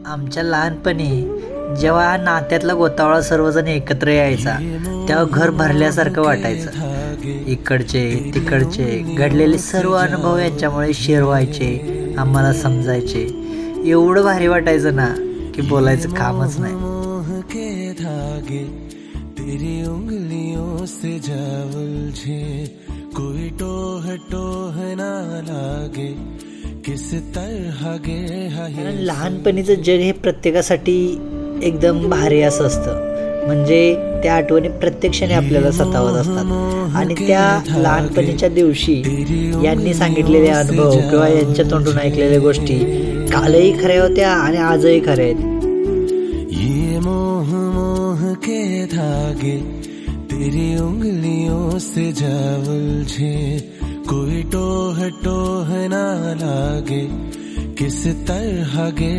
आमच्या लहानपणी जेव्हा हा नात्यातला गोतावळा सर्वजण एकत्र यायचा तेव्हा घर भरल्यासारखं वाटायचं. इकडचे तिकडचे घडलेले सर्व अनुभव यांच्यामुळे शेअर व्हायचे, आम्हाला समजायचे. एवढं भारी वाटायचं ना की बोलायचं कामच नाही. तेरी उंगलियों से जा उलझे, कोई टोह टोह ना लागे, किस तरह गे कारण लहानपणीचं जग हे प्रत्येकासाठी एकदम भारी असं असतं. म्हणजे त्या आठवणी प्रत्येक क्षणी आपल्याला सतावत असतात. आणि त्या लहानपणीच्या दिवशी यांनी सांगितलेले अनुभव किंवा यांच्या तोंडून ऐकलेल्या गोष्टी कालही खऱ्या होत्या आणि आजही खऱ्या आहेत. ये मोह मोह के धागे तेरी उंगलियों से जा उलझे, कोई टोह टोह ना लागे, किस तरह गे